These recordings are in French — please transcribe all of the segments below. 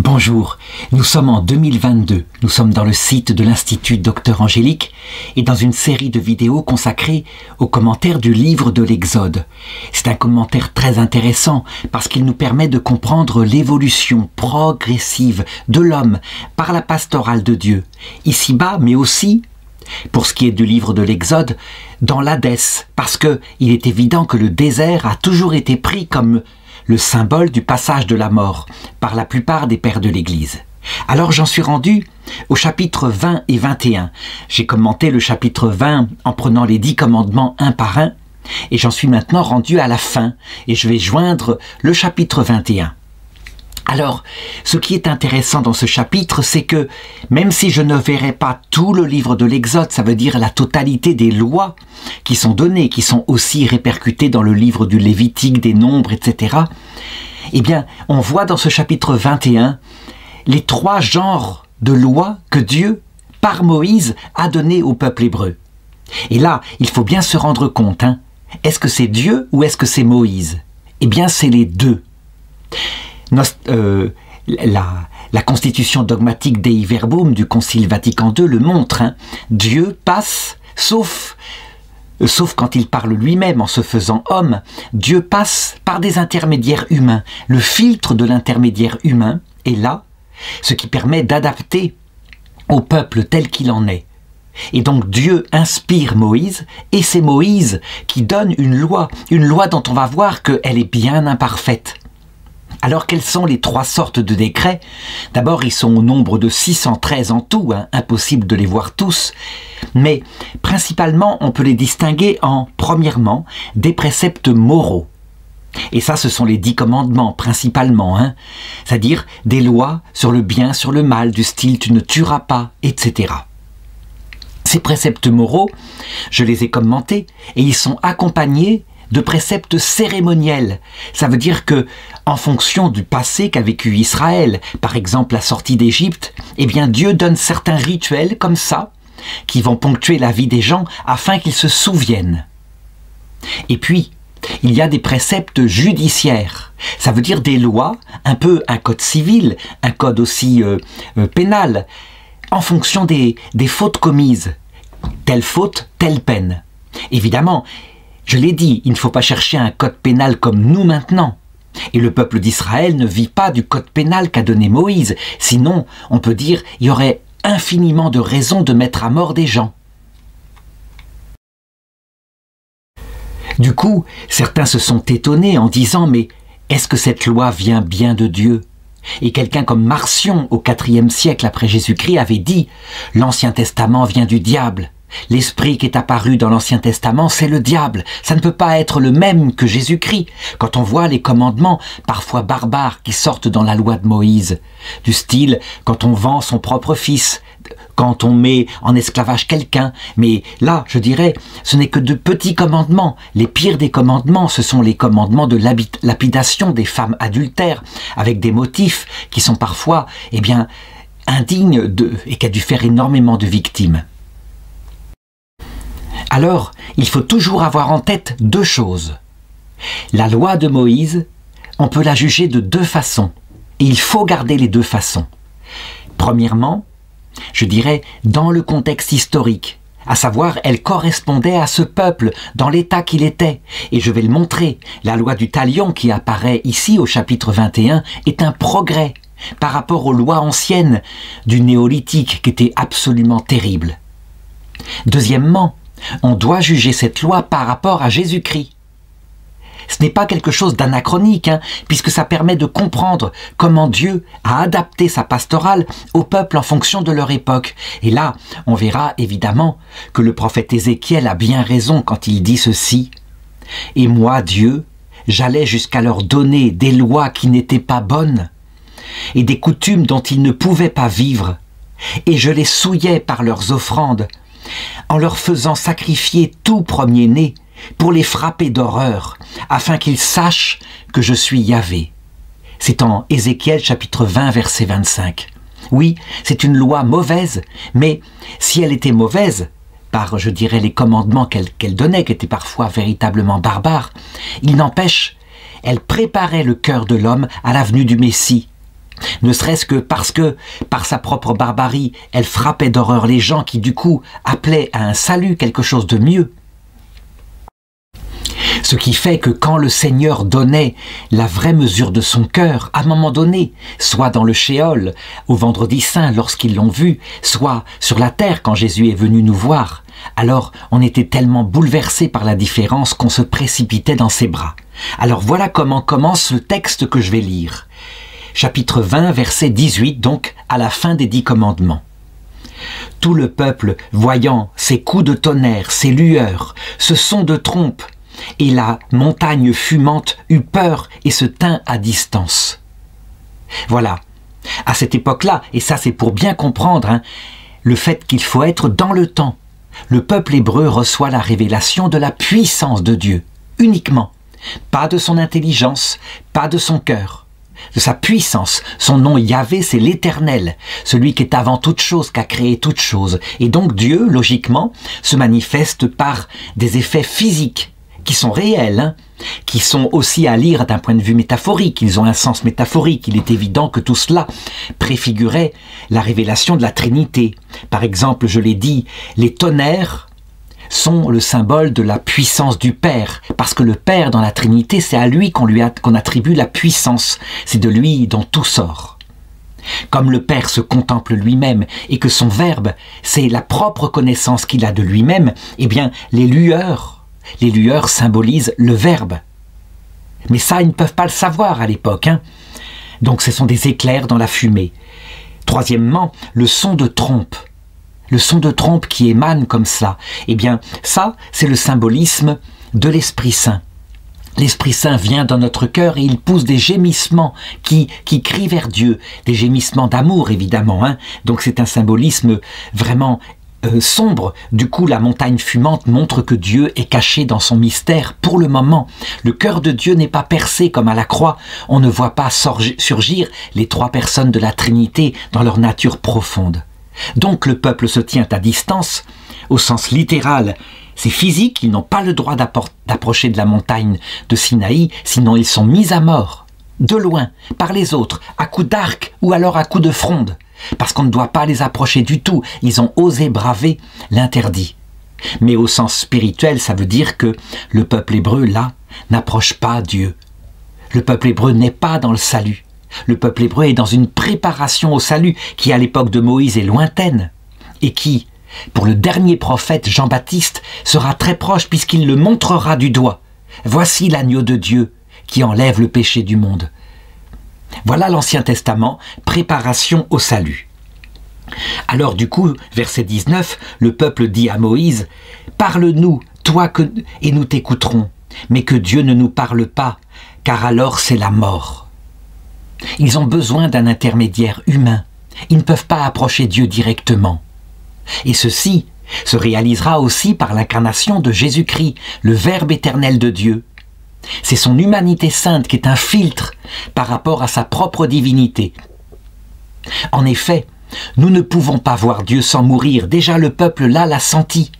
Bonjour, nous sommes en 2022, nous sommes dans le site de l'Institut Docteur Angélique et dans une série de vidéos consacrées aux commentaires du livre de l'Exode. C'est un commentaire très intéressant parce qu'il nous permet de comprendre l'évolution progressive de l'homme par la pastorale de Dieu, ici-bas mais aussi, pour ce qui est du livre de l'Exode, dans l'Hadès, parce qu'il est évident que le désert a toujours été pris comme le symbole du passage de la mort par la plupart des pères de l'Église. Alors j'en suis rendu au chapitre 20 et 21. J'ai commenté le chapitre 20 en prenant les 10 commandements un par un, et j'en suis maintenant rendu à la fin, et je vais joindre le chapitre 21. Alors, ce qui est intéressant dans ce chapitre, c'est que, même si je ne verrai pas tout le livre de l'Exode, ça veut dire la totalité des lois qui sont données, qui sont aussi répercutées dans le livre du Lévitique, des Nombres, etc., eh bien, on voit dans ce chapitre 21 les 3 genres de lois que Dieu, par Moïse, a données au peuple hébreu. Et là, il faut bien se rendre compte, est-ce que c'est Dieu ou est-ce que c'est Moïse? Eh bien, c'est les deux. La constitution dogmatique Dei Verbum du Concile Vatican II le montre. Dieu passe, sauf quand il parle lui-même en se faisant homme, Dieu passe par des intermédiaires humains. Le filtre de l'intermédiaire humain est là, ce qui permet d'adapter au peuple tel qu'il en est. Et donc Dieu inspire Moïse, et c'est Moïse qui donne une loi dont on va voir qu'elle est bien imparfaite. Alors, quelles sont les 3 sortes de décrets? D'abord, ils sont au nombre de 613 en tout, impossible de les voir tous, mais principalement, on peut les distinguer en, premièrement, des préceptes moraux. Et ça, ce sont les 10 commandements, principalement, c'est-à-dire des lois sur le bien, sur le mal, du style « tu ne tueras pas », etc. Ces préceptes moraux, je les ai commentés, et ils sont accompagnés de préceptes cérémoniels. Ça veut dire que, en fonction du passé qu'a vécu Israël, par exemple la sortie d'Égypte, eh bien Dieu donne certains rituels comme ça, qui vont ponctuer la vie des gens afin qu'ils se souviennent. Et puis, il y a des préceptes judiciaires. Ça veut dire des lois, un peu un code civil, un code aussi pénal, en fonction des fautes commises. Telle faute, telle peine. Évidemment, je l'ai dit, il ne faut pas chercher un code pénal comme nous maintenant. Et le peuple d'Israël ne vit pas du code pénal qu'a donné Moïse. Sinon, on peut dire, il y aurait infiniment de raisons de mettre à mort des gens. Du coup, certains se sont étonnés en disant « Mais est-ce que cette loi vient bien de Dieu ?» Et quelqu'un comme Marcion, au IVe siècle après Jésus-Christ, avait dit « L'Ancien Testament vient du diable. L'esprit qui est apparu dans l'Ancien Testament, c'est le diable. Ça ne peut pas être le même que Jésus-Christ. » Quand on voit les commandements, parfois barbares, qui sortent dans la loi de Moïse, du style « quand on vend son propre fils », quand on met en esclavage quelqu'un. Mais là, je dirais, ce n'est que de petits commandements. Les pires des commandements, ce sont les commandements de lapidation des femmes adultères, avec des motifs qui sont parfois, indignes et qui a dû faire énormément de victimes. Alors, il faut toujours avoir en tête 2 choses. La loi de Moïse, on peut la juger de 2 façons. Et il faut garder les 2 façons. Premièrement, je dirais dans le contexte historique, à savoir elle correspondait à ce peuple dans l'état qu'il était. Et je vais le montrer, la loi du talion qui apparaît ici au chapitre 21 est un progrès par rapport aux lois anciennes du néolithique qui étaient absolument terribles. Deuxièmement, on doit juger cette loi par rapport à Jésus-Christ. Ce n'est pas quelque chose d'anachronique, puisque ça permet de comprendre comment Dieu a adapté sa pastorale au peuple en fonction de leur époque. Et là, on verra évidemment que le prophète Ézéchiel a bien raison quand il dit ceci. « Et moi, Dieu, j'allais jusqu'à leur donner des lois qui n'étaient pas bonnes, et des coutumes dont ils ne pouvaient pas vivre, et je les souillais par leurs offrandes, en leur faisant sacrifier tout premier-né pour les frapper d'horreur, afin qu'ils sachent que je suis Yahvé. » C'est en Ézéchiel chapitre 20, verset 25. Oui, c'est une loi mauvaise, mais si elle était mauvaise, par, je dirais, les commandements qu'elle donnait, qui étaient parfois véritablement barbares, il n'empêche, elle préparait le cœur de l'homme à la venue du Messie. Ne serait-ce que parce que, par sa propre barbarie, elle frappait d'horreur les gens qui, du coup, appelaient à un salut, quelque chose de mieux. Ce qui fait que quand le Seigneur donnait la vraie mesure de son cœur, à un moment donné, soit dans le Shéol, au Vendredi Saint lorsqu'ils l'ont vu, soit sur la terre quand Jésus est venu nous voir, alors on était tellement bouleversés par la différence qu'on se précipitait dans ses bras. Alors voilà comment commence le texte que je vais lire. Chapitre 20, verset 18, donc à la fin des 10 commandements. Tout le peuple, voyant ces coups de tonnerre, ces lueurs, ce son de trompe, et la montagne fumante eut peur et se tint à distance. Voilà, à cette époque-là, et ça c'est pour bien comprendre, le fait qu'il faut être dans le temps. Le peuple hébreu reçoit la révélation de la puissance de Dieu, uniquement. Pas de son intelligence, pas de son cœur. De sa puissance. Son nom Yahvé, c'est l'Éternel, celui qui est avant toute chose, qui a créé toute chose. Et donc Dieu, logiquement, se manifeste par des effets physiques, qui sont réels, qui sont aussi à lire d'un point de vue métaphorique, ils ont un sens métaphorique. Il est évident que tout cela préfigurait la révélation de la Trinité. Par exemple, je l'ai dit, les tonnerres sont le symbole de la puissance du Père, parce que le Père dans la Trinité, c'est à lui qu'on attribue la puissance, c'est de lui dont tout sort. Comme le Père se contemple lui-même et que son Verbe, c'est la propre connaissance qu'il a de lui-même, eh bien les lueurs symbolisent le Verbe. Mais ça, ils ne peuvent pas le savoir à l'époque. Donc ce sont des éclairs dans la fumée. Troisièmement, le son de trompe. Le son de trompe qui émane comme ça. Eh bien, ça, c'est le symbolisme de l'Esprit Saint. L'Esprit Saint vient dans notre cœur et il pousse des gémissements qui crient vers Dieu. Des gémissements d'amour, évidemment. Donc c'est un symbolisme vraiment sombre. Du coup, la montagne fumante montre que Dieu est caché dans son mystère pour le moment. Le cœur de Dieu n'est pas percé comme à la croix. On ne voit pas surgir les 3 personnes de la Trinité dans leur nature profonde. Donc le peuple se tient à distance, au sens littéral. C'est physique, ils n'ont pas le droit d'approcher de la montagne de Sinaï, sinon ils sont mis à mort, de loin, par les autres, à coups d'arc ou alors à coups de fronde. Parce qu'on ne doit pas les approcher du tout, ils ont osé braver l'interdit. Mais au sens spirituel, ça veut dire que le peuple hébreu, là, n'approche pas Dieu. Le peuple hébreu n'est pas dans le salut. Le peuple hébreu est dans une préparation au salut qui, à l'époque de Moïse, est lointaine et qui, pour le dernier prophète Jean-Baptiste, sera très proche puisqu'il le montrera du doigt. Voici l'agneau de Dieu qui enlève le péché du monde. Voilà l'Ancien Testament, préparation au salut. Alors du coup, verset 19, le peuple dit à Moïse, « Parle-nous, toi, et nous t'écouterons, mais que Dieu ne nous parle pas, car alors c'est la mort. » Ils ont besoin d'un intermédiaire humain. Ils ne peuvent pas approcher Dieu directement. Et ceci se réalisera aussi par l'incarnation de Jésus-Christ, le Verbe éternel de Dieu. C'est son humanité sainte qui est un filtre par rapport à sa propre divinité. En effet, nous ne pouvons pas voir Dieu sans mourir. Déjà le peuple là l'a senti.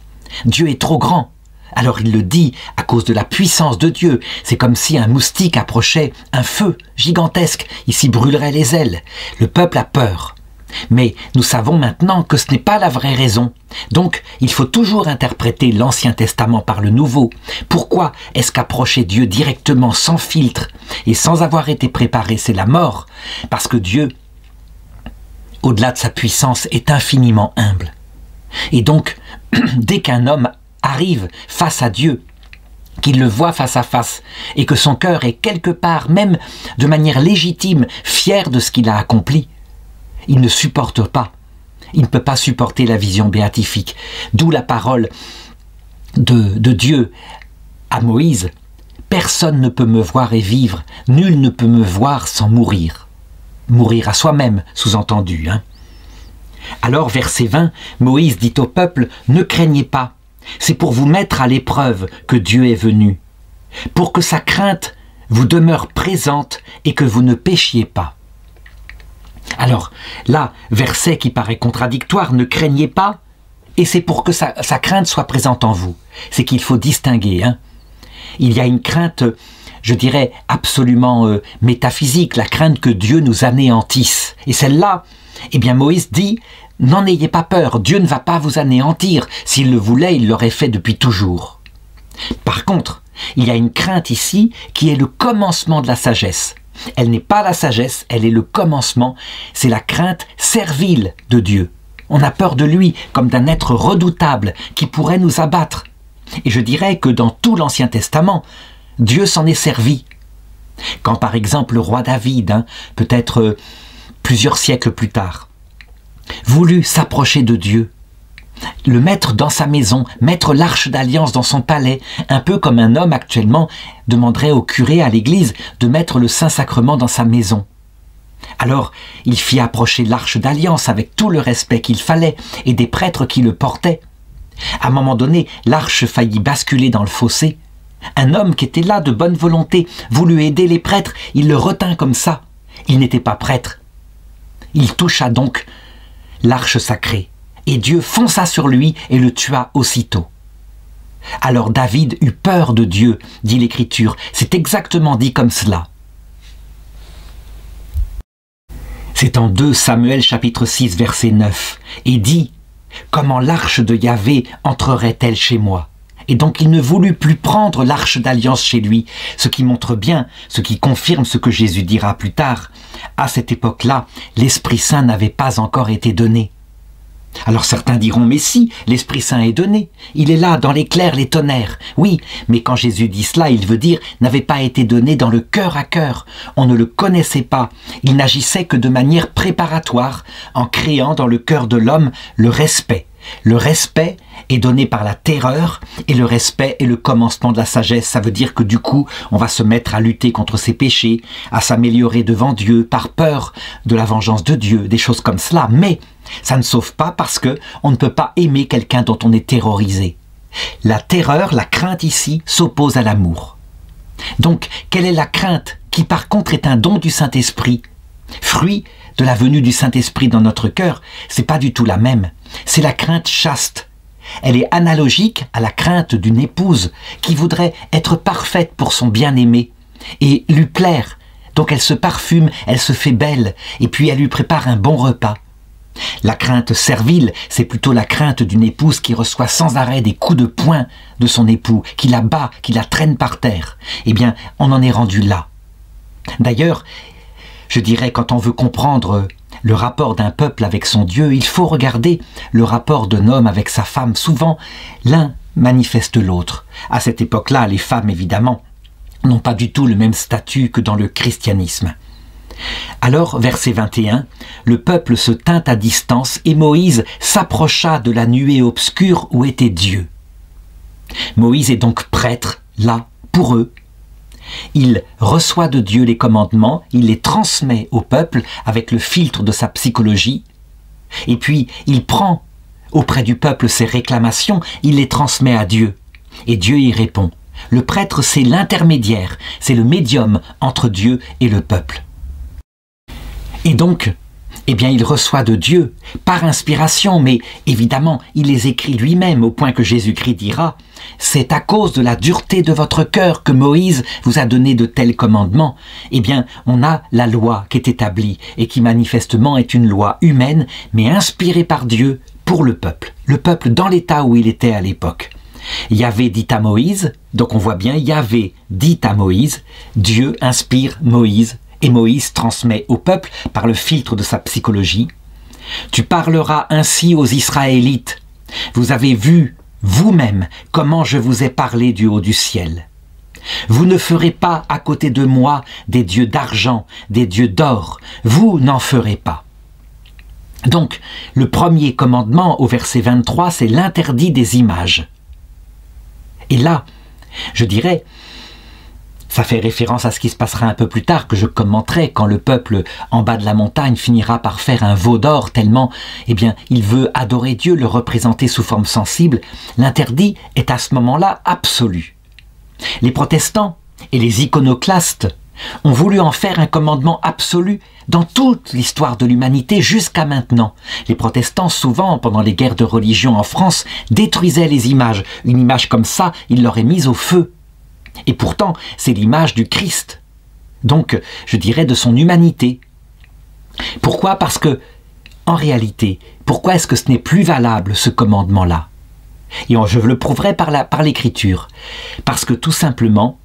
Dieu est trop grand. Alors il le dit à cause de la puissance de Dieu. C'est comme si un moustique approchait un feu gigantesque. Il s'y brûlerait les ailes. Le peuple a peur. Mais nous savons maintenant que ce n'est pas la vraie raison. Donc, il faut toujours interpréter l'Ancien Testament par le Nouveau. Pourquoi est-ce qu'approcher Dieu directement, sans filtre et sans avoir été préparé, c'est la mort? Parce que Dieu, au-delà de sa puissance, est infiniment humble. Et donc, dès qu'un homme arrive face à Dieu, qu'il le voit face à face, et que son cœur est quelque part, même de manière légitime, fier de ce qu'il a accompli, il ne supporte pas. Il ne peut pas supporter la vision béatifique. D'où la parole de Dieu à Moïse. Personne ne peut me voir et vivre. Nul ne peut me voir sans mourir. Mourir à soi-même, sous-entendu. Alors, verset 20, Moïse dit au peuple, « Ne craignez pas. C'est pour vous mettre à l'épreuve que Dieu est venu. Pour que sa crainte vous demeure présente et que vous ne péchiez pas. » Alors, là, verset qui paraît contradictoire, ne craignez pas, et c'est pour que sa crainte soit présente en vous. C'est qu'il faut distinguer. Il y a une crainte je dirais, absolument métaphysique, la crainte que Dieu nous anéantisse. Et celle-là, eh bien Moïse dit, n'en ayez pas peur, Dieu ne va pas vous anéantir. S'il le voulait, il l'aurait fait depuis toujours. Par contre, il y a une crainte ici qui est le commencement de la sagesse. Elle n'est pas la sagesse, elle est le commencement, c'est la crainte servile de Dieu. On a peur de lui comme d'un être redoutable qui pourrait nous abattre. Et je dirais que dans tout l'Ancien Testament, Dieu s'en est servi. Quand par exemple le roi David, peut-être plusieurs siècles plus tard, voulut s'approcher de Dieu, le mettre dans sa maison, mettre l'arche d'alliance dans son palais, un peu comme un homme actuellement demanderait au curé à l'église de mettre le Saint-Sacrement dans sa maison. Alors, il fit approcher l'arche d'alliance avec tout le respect qu'il fallait et des prêtres qui le portaient. À un moment donné, l'arche faillit basculer dans le fossé. Un homme qui était là de bonne volonté voulut aider les prêtres, il le retint comme ça. Il n'était pas prêtre. Il toucha donc l'arche sacrée. Et Dieu fonça sur lui et le tua aussitôt. Alors David eut peur de Dieu, dit l'Écriture. C'est exactement dit comme cela. C'est en 2 Samuel chapitre 6 verset 9. Et dit, comment l'arche de Yahvé entrerait-elle chez moi? Et donc il ne voulut plus prendre l'arche d'alliance chez lui, ce qui montre bien, ce qui confirme ce que Jésus dira plus tard. À cette époque-là, l'Esprit Saint n'avait pas encore été donné. Alors certains diront, mais si, l'Esprit Saint est donné, il est là dans l'éclair, les tonnerres. Oui, mais quand Jésus dit cela, il veut dire, n'avait pas été donné dans le cœur à cœur. On ne le connaissait pas, il n'agissait que de manière préparatoire, en créant dans le cœur de l'homme le respect. Le respect est donné par la terreur et le respect est le commencement de la sagesse. Ça veut dire que du coup, on va se mettre à lutter contre ses péchés, à s'améliorer devant Dieu par peur de la vengeance de Dieu, des choses comme cela. Mais ça ne sauve pas parce que on ne peut pas aimer quelqu'un dont on est terrorisé. La terreur, la crainte ici, s'oppose à l'amour. Donc, quelle est la crainte qui par contre est un don du Saint-Esprit, fruit de la venue du Saint-Esprit dans notre cœur? C'est pas du tout la même. C'est la crainte chaste. Elle est analogique à la crainte d'une épouse qui voudrait être parfaite pour son bien-aimé et lui plaire. Donc elle se parfume, elle se fait belle et puis elle lui prépare un bon repas. La crainte servile, c'est plutôt la crainte d'une épouse qui reçoit sans arrêt des coups de poing de son époux, qui la bat, qui la traîne par terre. Eh bien, on en est rendu là. D'ailleurs, je dirais, quand on veut comprendre le rapport d'un peuple avec son Dieu, il faut regarder le rapport d'un homme avec sa femme. Souvent, l'un manifeste l'autre. À cette époque-là, les femmes, évidemment, n'ont pas du tout le même statut que dans le christianisme. Alors, verset 21, le peuple se tint à distance et Moïse s'approcha de la nuée obscure où était Dieu. Moïse est donc prêtre, là, pour eux. Il reçoit de Dieu les commandements, il les transmet au peuple avec le filtre de sa psychologie, et puis il prend auprès du peuple ses réclamations, il les transmet à Dieu, et Dieu y répond. Le prêtre, c'est l'intermédiaire, c'est le médium entre Dieu et le peuple. Et donc, eh bien, il reçoit de Dieu, par inspiration, mais évidemment, il les écrit lui-même, au point que Jésus-Christ dira « C'est à cause de la dureté de votre cœur que Moïse vous a donné de tels commandements. » Eh bien, on a la loi qui est établie, et qui manifestement est une loi humaine, mais inspirée par Dieu pour le peuple dans l'état où il était à l'époque. Yahvé dit à Moïse, donc on voit bien, Yahvé dit à Moïse, Dieu inspire Moïse, et Moïse transmet au peuple par le filtre de sa psychologie. Tu parleras ainsi aux Israélites. Vous avez vu vous-même comment je vous ai parlé du haut du ciel. Vous ne ferez pas à côté de moi des dieux d'argent, des dieux d'or. Vous n'en ferez pas. Donc, le premier commandement au verset 23, c'est l'interdit des images. Et là, je dirais, ça fait référence à ce qui se passera un peu plus tard, que je commenterai, quand le peuple en bas de la montagne finira par faire un veau d'or tellement, eh bien, il veut adorer Dieu, le représenter sous forme sensible. L'interdit est à ce moment-là absolu. Les protestants et les iconoclastes ont voulu en faire un commandement absolu dans toute l'histoire de l'humanité jusqu'à maintenant. Les protestants, souvent, pendant les guerres de religion en France, détruisaient les images. Une image comme ça, ils l'auraient mise au feu. Et pourtant, c'est l'image du Christ. Donc, je dirais de son humanité. Pourquoi? Parce que, en réalité, pourquoi est-ce que ce n'est plus valable, ce commandement-là? Et je le prouverai par l'Écriture. Parce que tout simplement,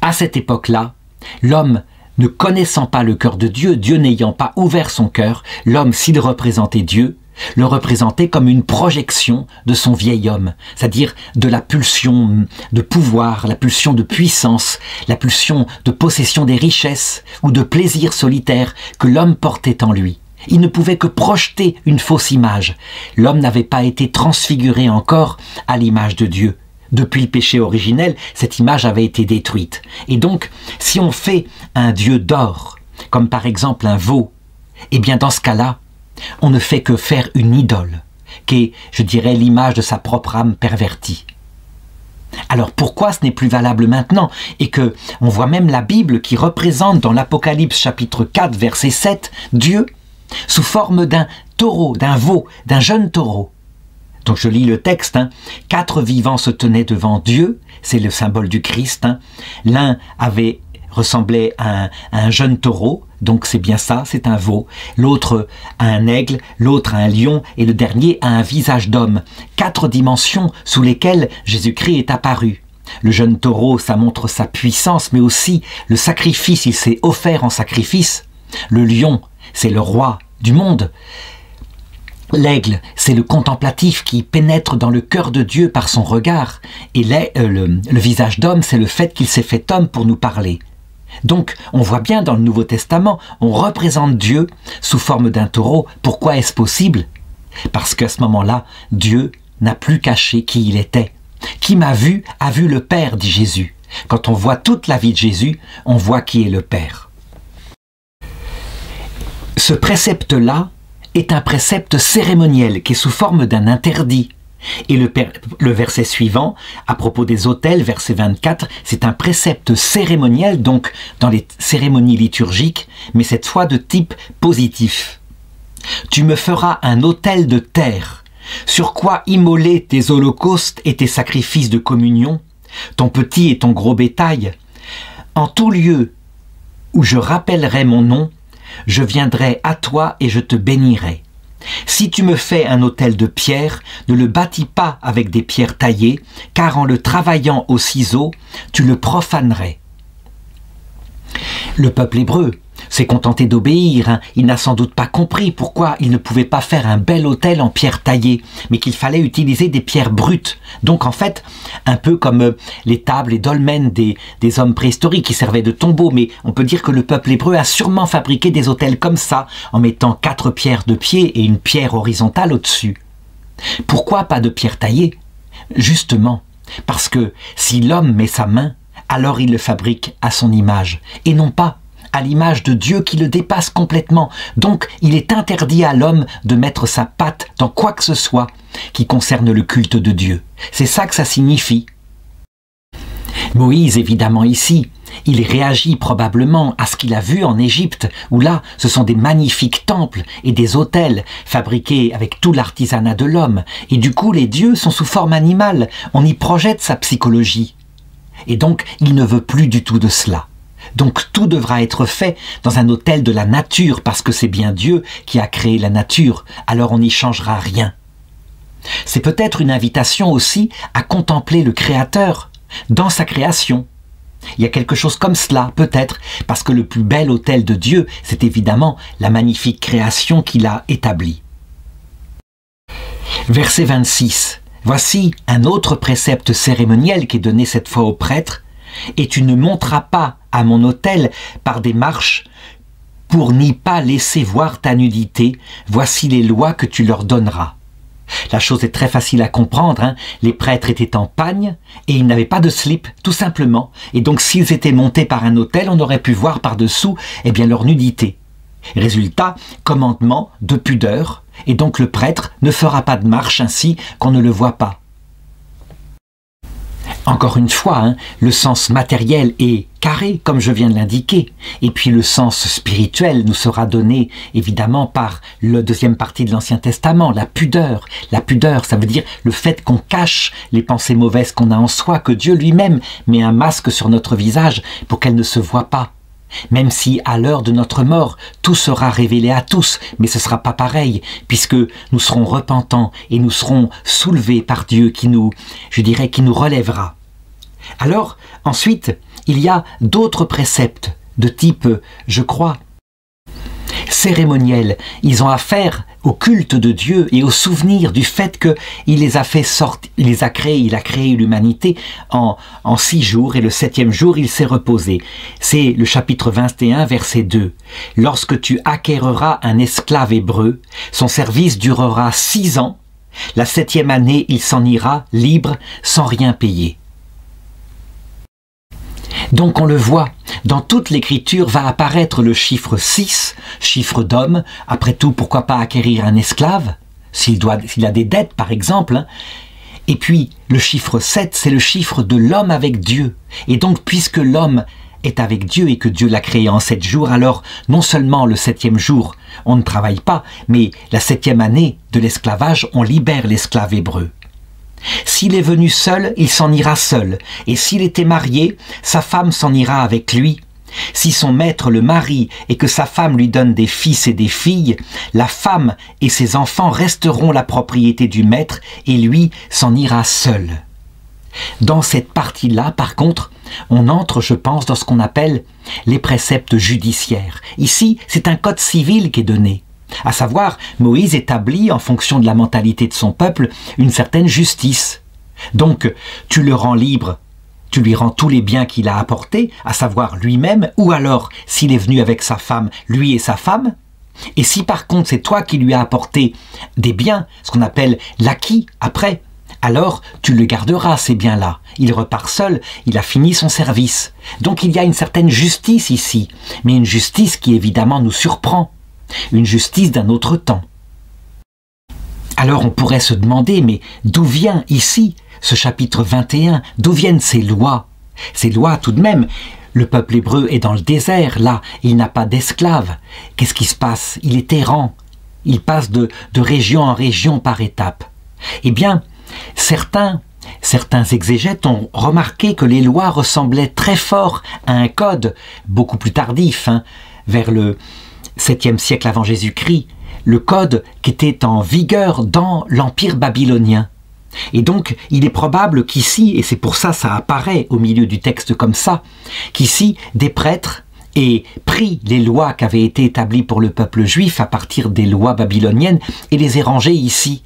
à cette époque-là, l'homme ne connaissant pas le cœur de Dieu, Dieu n'ayant pas ouvert son cœur, l'homme, s'il représentait Dieu, le représentait comme une projection de son vieil homme, c'est-à-dire de la pulsion de pouvoir, la pulsion de puissance, la pulsion de possession des richesses ou de plaisir solitaire que l'homme portait en lui. Il ne pouvait que projeter une fausse image. L'homme n'avait pas été transfiguré encore à l'image de Dieu. Depuis le péché originel, cette image avait été détruite. Et donc, si on fait un dieu d'or, comme par exemple un veau, eh bien dans ce cas-là, on ne fait que faire une idole, qui est, je dirais, l'image de sa propre âme pervertie. Alors pourquoi ce n'est plus valable maintenant? Et que on voit même la Bible qui représente dans l'Apocalypse chapitre 4, verset 7, Dieu sous forme d'un taureau, d'un veau, d'un jeune taureau. Donc je lis le texte, 4 vivants se tenaient devant Dieu, c'est le symbole du Christ. L'un ressemblait à un jeune taureau, donc c'est bien ça, c'est un veau. L'autre à un aigle, l'autre à un lion, et le dernier à un visage d'homme. 4 dimensions sous lesquelles Jésus-Christ est apparu. Le jeune taureau, ça montre sa puissance, mais aussi le sacrifice, il s'est offert en sacrifice. Le lion, c'est le roi du monde. L'aigle, c'est le contemplatif qui pénètre dans le cœur de Dieu par son regard. Et le visage d'homme, c'est le fait qu'il s'est fait homme pour nous parler. Donc, on voit bien dans le Nouveau Testament, on représente Dieu sous forme d'un taureau. Pourquoi est-ce possible? Parce qu'à ce moment-là, Dieu n'a plus caché qui il était. Qui m'a vu a vu le Père, dit Jésus. Quand on voit toute la vie de Jésus, on voit qui est le Père. Ce précepte-là est un précepte cérémoniel qui est sous forme d'un interdit. Et le verset suivant, à propos des autels, verset 24, c'est un précepte cérémoniel, donc dans les cérémonies liturgiques, mais cette fois de type positif. Tu me feras un autel de terre, sur quoi immoler tes holocaustes et tes sacrifices de communion, ton petit et ton gros bétail. En tout lieu où je rappellerai mon nom, je viendrai à toi et je te bénirai. Si tu me fais un autel de pierre, ne le bâtis pas avec des pierres taillées, car en le travaillant au ciseau, tu le profanerais. Le peuple hébreu s'est contenté d'obéir. Il n'a sans doute pas compris pourquoi il ne pouvait pas faire un bel autel en pierre taillée, mais qu'il fallait utiliser des pierres brutes. Donc en fait, un peu comme les tables et dolmens des hommes préhistoriques qui servaient de tombeaux, mais on peut dire que le peuple hébreu a sûrement fabriqué des autels comme ça, en mettant 4 pierres de pied et une pierre horizontale au-dessus. Pourquoi pas de pierre taillée? Justement, parce que si l'homme met sa main, alors il le fabrique à son image, et non pas à l'image de Dieu qui le dépasse complètement. Donc il est interdit à l'homme de mettre sa patte dans quoi que ce soit qui concerne le culte de Dieu. C'est ça que ça signifie. Moïse, évidemment ici, il réagit probablement à ce qu'il a vu en Égypte, où là, ce sont des magnifiques temples et des autels fabriqués avec tout l'artisanat de l'homme. Et du coup, les dieux sont sous forme animale. On y projette sa psychologie. Et donc, il ne veut plus du tout de cela. Donc tout devra être fait dans un autel de la nature, parce que c'est bien Dieu qui a créé la nature, alors on n'y changera rien. C'est peut-être une invitation aussi à contempler le Créateur dans sa création. Il y a quelque chose comme cela, peut-être, parce que le plus bel autel de Dieu, c'est évidemment la magnifique création qu'il a établie. Verset 26. Voici un autre précepte cérémoniel qui est donné cette fois aux prêtres. Et tu ne monteras pas à mon autel par des marches pour n'y pas laisser voir ta nudité. Voici les lois que tu leur donneras. La chose est très facile à comprendre. Les prêtres étaient en pagne et ils n'avaient pas de slip, tout simplement. Et donc s'ils étaient montés par un autel, on aurait pu voir par-dessous leur nudité. Résultat, commandement de pudeur. Et donc le prêtre ne fera pas de marche ainsi qu'on ne le voit pas. Encore une fois, hein, le sens matériel est carré, comme je viens de l'indiquer. Et puis le sens spirituel nous sera donné, évidemment, par la deuxième partie de l'Ancien Testament, la pudeur. La pudeur, ça veut dire le fait qu'on cache les pensées mauvaises qu'on a en soi, que Dieu lui-même met un masque sur notre visage pour qu'elles ne se voient pas. Même si, à l'heure de notre mort, tout sera révélé à tous, mais ce ne sera pas pareil, puisque nous serons repentants et nous serons soulevés par Dieu qui nous relèvera. Alors, ensuite, il y a d'autres préceptes de type, je crois, cérémoniel. Ils ont affaire au culte de Dieu et au souvenir du fait qu'il les a fait sortir, il a créé l'humanité en 6 jours et le 7e jour il s'est reposé. C'est le chapitre 21 verset 2. Lorsque tu acquerras un esclave hébreu, son service durera 6 ans, la 7e année il s'en ira libre sans rien payer. Donc on le voit, dans toute l'écriture va apparaître le chiffre 6, chiffre d'homme. Après tout, pourquoi pas acquérir un esclave, s'il a des dettes par exemple. Hein. Et puis le chiffre 7, c'est le chiffre de l'homme avec Dieu. Et donc puisque l'homme est avec Dieu et que Dieu l'a créé en 7 jours, alors non seulement le 7e jour, on ne travaille pas, mais la 7e année de l'esclavage, on libère l'esclave hébreu. S'il est venu seul, il s'en ira seul, et s'il était marié, sa femme s'en ira avec lui. Si son maître le marie et que sa femme lui donne des fils et des filles, la femme et ses enfants resteront la propriété du maître et lui s'en ira seul. Dans cette partie-là, par contre, on entre, je pense, dans ce qu'on appelle les préceptes judiciaires. Ici, c'est un code civil qui est donné. À savoir, Moïse établit, en fonction de la mentalité de son peuple, une certaine justice. Donc, tu le rends libre, tu lui rends tous les biens qu'il a apportés, à savoir lui-même, ou alors, s'il est venu avec sa femme, lui et sa femme. Et si par contre c'est toi qui lui as apporté des biens, ce qu'on appelle l'acquis après, alors tu le garderas ces biens-là. Il repart seul, il a fini son service. Donc il y a une certaine justice ici, mais une justice qui évidemment nous surprend. Une justice d'un autre temps. Alors on pourrait se demander, mais d'où vient ici ce chapitre 21? D'où viennent ces lois? Ces lois tout de même, le peuple hébreu est dans le désert, là, il n'a pas d'esclaves. Qu'est-ce qui se passe? Il est errant, il passe de région en région par étapes. Eh bien, certains exégètes ont remarqué que les lois ressemblaient très fort à un code beaucoup plus tardif, hein, vers le 7e siècle avant Jésus-Christ, le code qui était en vigueur dans l'Empire babylonien. Et donc, il est probable qu'ici, et c'est pour ça ça apparaît au milieu du texte comme ça, qu'ici, des prêtres aient pris les lois qui avaient été établies pour le peuple juif à partir des lois babyloniennes et les aient rangées ici.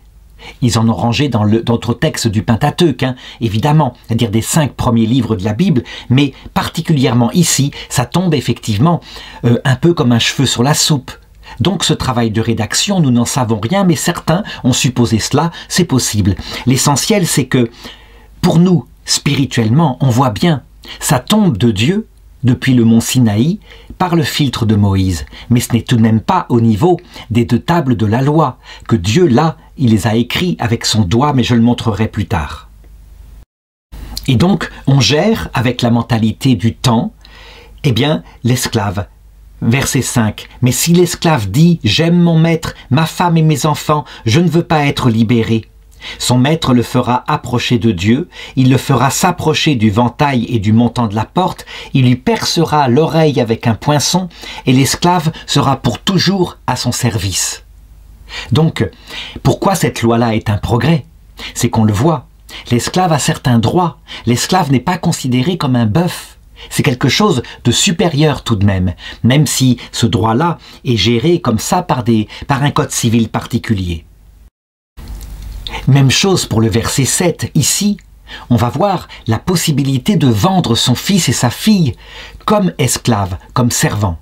Ils en ont rangé dans d'autres textes du Pentateuque, hein, évidemment, c'est-à-dire des 5 premiers livres de la Bible, mais particulièrement ici, ça tombe effectivement un peu comme un cheveu sur la soupe. Donc ce travail de rédaction, nous n'en savons rien, mais certains ont supposé cela, c'est possible. L'essentiel, c'est que, pour nous, spirituellement, on voit bien, ça tombe de Dieu, depuis le mont Sinaï, par le filtre de Moïse. Mais ce n'est tout de même pas au niveau des 2 tables de la loi, que Dieu, là, il les a écrits avec son doigt, mais je le montrerai plus tard. Et donc, on gère, avec la mentalité du temps, eh bien, l'esclave. Verset 5. « Mais si l'esclave dit « J'aime mon maître, ma femme et mes enfants, je ne veux pas être libéré », son maître le fera approcher de Dieu, il le fera s'approcher du ventail et du montant de la porte, il lui percera l'oreille avec un poinçon, et l'esclave sera pour toujours à son service. » Donc, pourquoi cette loi-là est un progrès? C'est qu'on le voit. L'esclave a certains droits. L'esclave n'est pas considéré comme un bœuf. C'est quelque chose de supérieur tout de même si ce droit-là est géré comme ça par un code civil particulier. Même chose pour le verset 7. Ici, on va voir la possibilité de vendre son fils et sa fille comme esclaves, comme servants.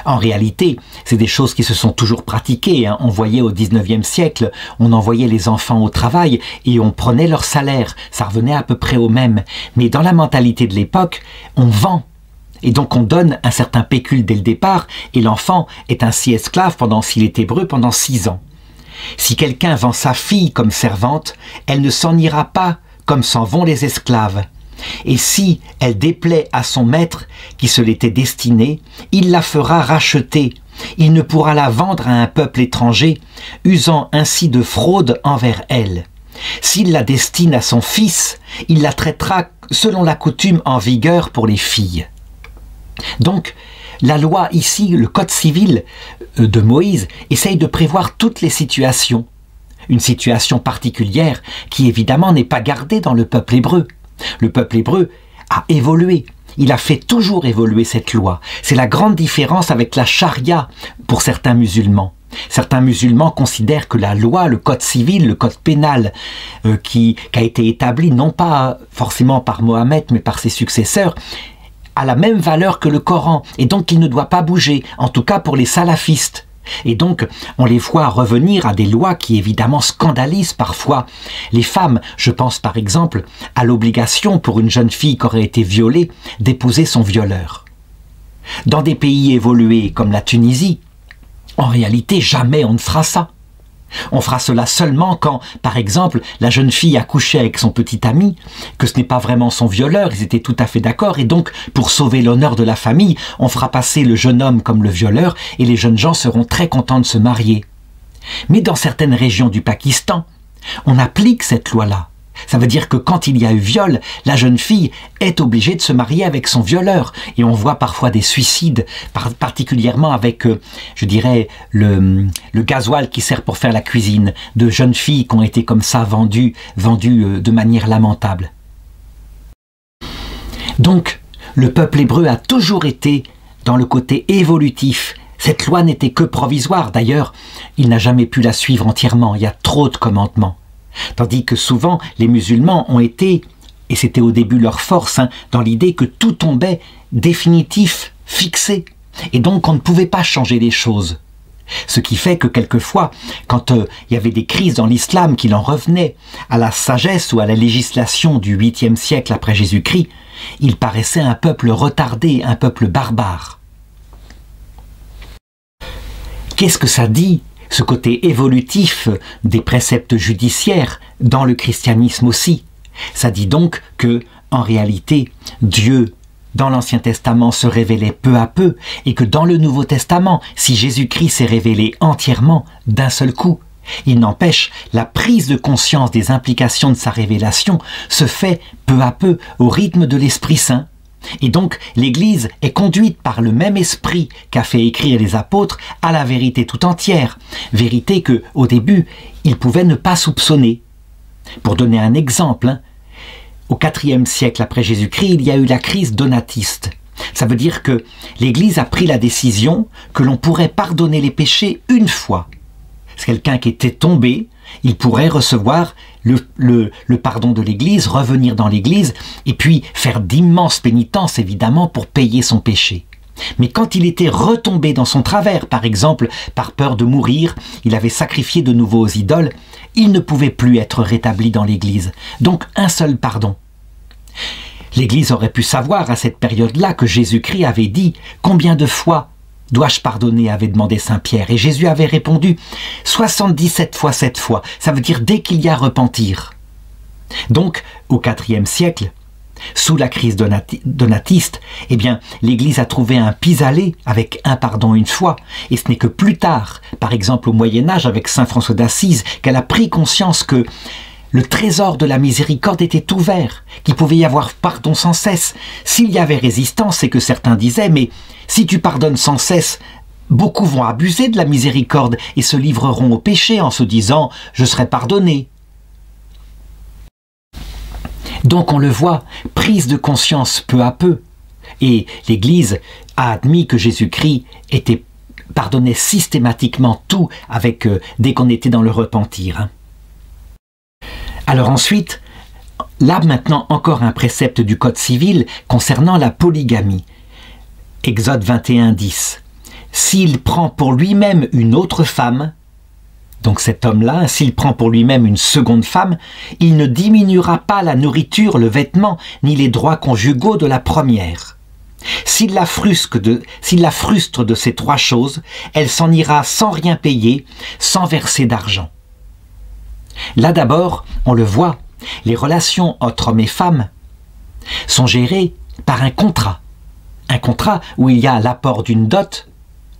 En réalité, c'est des choses qui se sont toujours pratiquées. Hein. On voyait au 19e siècle, on envoyait les enfants au travail et on prenait leur salaire. Ça revenait à peu près au même. Mais dans la mentalité de l'époque, on vend. Et donc on donne un certain pécule dès le départ et l'enfant est ainsi esclave s'il est hébreu, pendant 6 ans. Si quelqu'un vend sa fille comme servante, elle ne s'en ira pas comme s'en vont les esclaves. Et si elle déplaît à son maître qui se l'était destinée, il la fera racheter. Il ne pourra la vendre à un peuple étranger, usant ainsi de fraude envers elle. S'il la destine à son fils, il la traitera selon la coutume en vigueur pour les filles. Donc, la loi ici, le code civil de Moïse, essaye de prévoir toutes les situations. Une situation particulière qui évidemment n'est pas gardée dans le peuple hébreu. Le peuple hébreu a évolué. Il a fait toujours évoluer cette loi. C'est la grande différence avec la charia pour certains musulmans. Certains musulmans considèrent que la loi, le code civil, le code pénal qui a été établi non pas forcément par Mohammed mais par ses successeurs, a la même valeur que le Coran et donc il ne doit pas bouger, en tout cas pour les salafistes. Et donc, on les voit revenir à des lois qui évidemment scandalisent parfois les femmes. Je pense par exemple à l'obligation pour une jeune fille qui aurait été violée d'épouser son violeur. Dans des pays évolués comme la Tunisie, en réalité jamais on ne fera ça. On fera cela seulement quand, par exemple, la jeune fille a couché avec son petit ami, que ce n'est pas vraiment son violeur, ils étaient tout à fait d'accord, et donc, pour sauver l'honneur de la famille, on fera passer le jeune homme comme le violeur, et les jeunes gens seront très contents de se marier. Mais dans certaines régions du Pakistan, on applique cette loi-là. Ça veut dire que quand il y a eu viol, la jeune fille est obligée de se marier avec son violeur. Et on voit parfois des suicides, particulièrement avec, je dirais, le gasoil qui sert pour faire la cuisine, de jeunes filles qui ont été comme ça vendues de manière lamentable. Donc, le peuple hébreu a toujours été dans le côté évolutif. Cette loi n'était que provisoire. D'ailleurs, il n'a jamais pu la suivre entièrement. Il y a trop de commandements. Tandis que souvent, les musulmans ont été, et c'était au début leur force, dans l'idée que tout tombait définitif, fixé. Et donc, on ne pouvait pas changer les choses. Ce qui fait que quelquefois, quand il y avait des crises dans l'islam qu'il en revenait à la sagesse ou à la législation du 8e siècle après Jésus-Christ, il paraissait un peuple retardé, un peuple barbare. Qu'est-ce que ça dit ? Ce côté évolutif des préceptes judiciaires dans le christianisme aussi. Ça dit donc que, en réalité, Dieu, dans l'Ancien Testament, se révélait peu à peu, et que dans le Nouveau Testament, si Jésus-Christ s'est révélé entièrement, d'un seul coup, il n'empêche, la prise de conscience des implications de sa révélation se fait peu à peu au rythme de l'Esprit Saint. Et donc, l'Église est conduite par le même esprit qu'a fait écrire les apôtres à la vérité tout entière. Vérité que, au début, ils pouvaient ne pas soupçonner. Pour donner un exemple, au IVe siècle après Jésus-Christ, il y a eu la crise donatiste. Ça veut dire que l'Église a pris la décision que l'on pourrait pardonner les péchés une fois. C'est quelqu'un qui était tombé, il pourrait recevoir le pardon de l'Église, revenir dans l'Église, et puis faire d'immenses pénitences, évidemment, pour payer son péché. Mais quand il était retombé dans son travers, par exemple, par peur de mourir, il avait sacrifié de nouveau aux idoles, il ne pouvait plus être rétabli dans l'Église. Donc, un seul pardon. L'Église aurait pu savoir à cette période-là que Jésus-Christ avait dit « Combien de fois dois-je pardonner ?» avait demandé Saint Pierre. Et Jésus avait répondu 77 fois 7 fois. Ça veut dire dès qu'il y a repentir. Donc, au IVe siècle, sous la crise donatiste, eh bien, l'Église a trouvé un pis-aller avec un pardon une fois. Et ce n'est que plus tard, par exemple au Moyen-Âge avec Saint François d'Assise, qu'elle a pris conscience que le trésor de la miséricorde était ouvert, qu'il pouvait y avoir pardon sans cesse. S'il y avait résistance, c'est que certains disaient « Mais si tu pardonnes sans cesse, beaucoup vont abuser de la miséricorde et se livreront au péché en se disant « Je serai pardonné ». Donc on le voit, prise de conscience peu à peu. Et l'Église a admis que Jésus-Christ pardonnait systématiquement tout dès qu'on était dans le repentir. Alors ensuite, là maintenant encore un précepte du Code civil concernant la polygamie. Exode 21, 10. S'il prend pour lui-même une autre femme, donc cet homme-là, s'il prend pour lui-même une seconde femme, il ne diminuera pas la nourriture, le vêtement, ni les droits conjugaux de la première. S'il la frustre de ces trois choses, elle s'en ira sans rien payer, sans verser d'argent. Là d'abord, on le voit, les relations entre hommes et femmes sont gérées par un contrat. Un contrat où il y a l'apport d'une dot,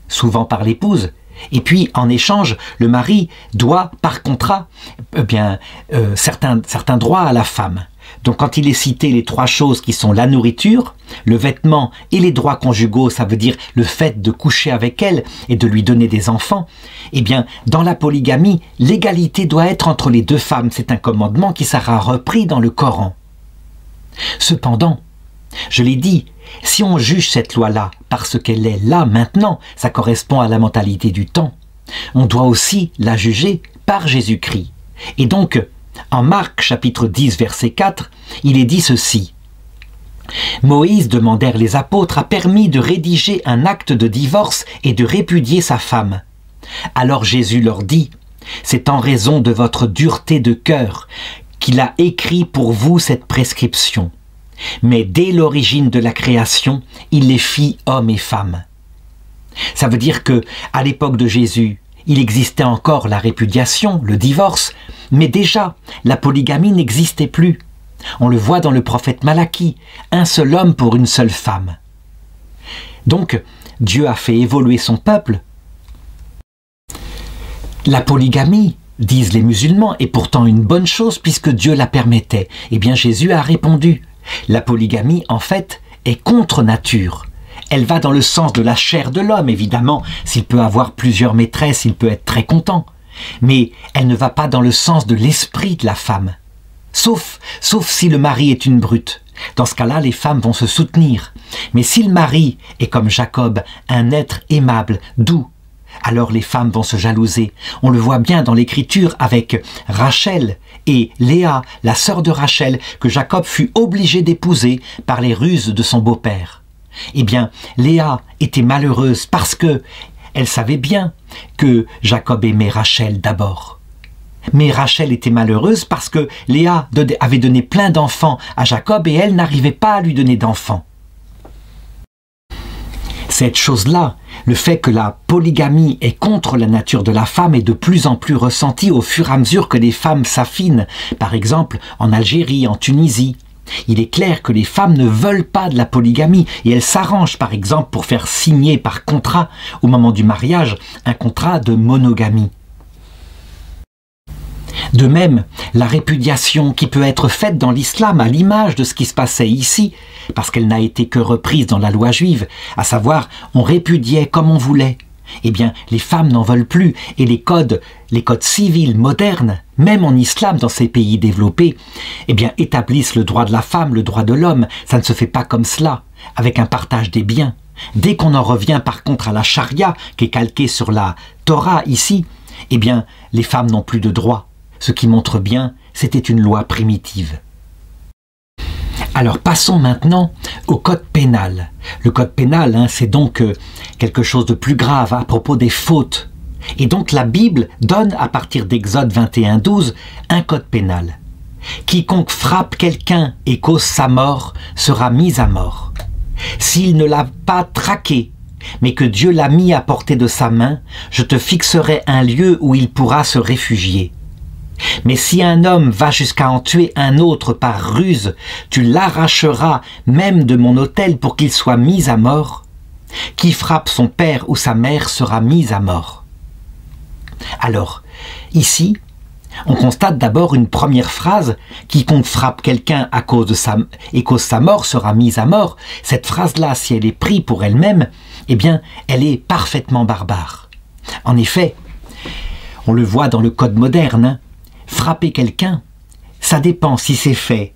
souvent par l'épouse, et puis en échange, le mari doit par contrat certains droits à la femme. Donc quand il est cité les 3 choses qui sont la nourriture, le vêtement et les droits conjugaux, ça veut dire le fait de coucher avec elle et de lui donner des enfants, eh bien dans la polygamie, l'égalité doit être entre les 2 femmes. C'est un commandement qui sera repris dans le Coran. Cependant, je l'ai dit, si on juge cette loi-là parce qu'elle est là maintenant, ça correspond à la mentalité du temps, on doit aussi la juger par Jésus-Christ. Et donc, en Marc chapitre 10 verset 4, il est dit ceci. Moïse, demandèrent les apôtres, a permis de rédiger un acte de divorce et de répudier sa femme. Alors Jésus leur dit, c'est en raison de votre dureté de cœur qu'il a écrit pour vous cette prescription. Mais dès l'origine de la création, il les fit hommes et femmes. Ça veut dire que, à l'époque de Jésus, il existait encore la répudiation, le divorce, mais déjà, la polygamie n'existait plus. On le voit dans le prophète Malachie, un seul homme pour une seule femme. Donc, Dieu a fait évoluer son peuple. La polygamie, disent les musulmans, est pourtant une bonne chose puisque Dieu la permettait. Eh bien, Jésus a répondu. La polygamie, en fait, est contre nature. Elle va dans le sens de la chair de l'homme, évidemment. S'il peut avoir plusieurs maîtresses, il peut être très content. Mais elle ne va pas dans le sens de l'esprit de la femme. Sauf si le mari est une brute. Dans ce cas-là, les femmes vont se soutenir. Mais si le mari est comme Jacob, un être aimable, doux, alors les femmes vont se jalouser. On le voit bien dans l'Écriture avec Rachel et Léa, la sœur de Rachel, que Jacob fut obligé d'épouser par les ruses de son beau-père. Eh bien, Léa était malheureuse parce que elle savait bien que Jacob aimait Rachel d'abord. Mais Rachel était malheureuse parce que Léa avait donné plein d'enfants à Jacob et elle n'arrivait pas à lui donner d'enfants. Cette chose-là, le fait que la polygamie est contre la nature de la femme est de plus en plus ressentie au fur et à mesure que les femmes s'affinent, par exemple en Algérie, en Tunisie. Il est clair que les femmes ne veulent pas de la polygamie et elles s'arrangent par exemple pour faire signer par contrat, au moment du mariage, un contrat de monogamie. De même, la répudiation qui peut être faite dans l'islam à l'image de ce qui se passait ici, parce qu'elle n'a été que reprise dans la loi juive, à savoir on répudiait comme on voulait. Eh bien, les femmes n'en veulent plus et les codes civils modernes, même en islam dans ces pays développés, eh bien, établissent le droit de la femme, le droit de l'homme. Ça ne se fait pas comme cela, avec un partage des biens. Dès qu'on en revient par contre à la charia, qui est calquée sur la Torah ici, eh bien, les femmes n'ont plus de droits. Ce qui montre bien, c'était une loi primitive. Alors passons maintenant au code pénal. Le code pénal, c'est donc quelque chose de plus grave à propos des fautes. Et donc la Bible donne, à partir d'Exode 21:12, un code pénal. Quiconque frappe quelqu'un et cause sa mort sera mis à mort. S'il ne l'a pas traqué, mais que Dieu l'a mis à portée de sa main, je te fixerai un lieu où il pourra se réfugier. Mais si un homme va jusqu'à en tuer un autre par ruse, tu l'arracheras même de mon autel pour qu'il soit mis à mort. Qui frappe son père ou sa mère sera mis à mort. Alors, ici, on constate d'abord une première phrase, quiconque frappe quelqu'un à cause de sa mort sera mis à mort. Cette phrase-là, si elle est prise pour elle-même, eh bien, elle est parfaitement barbare. En effet, on le voit dans le code moderne, frapper quelqu'un, ça dépend si c'est fait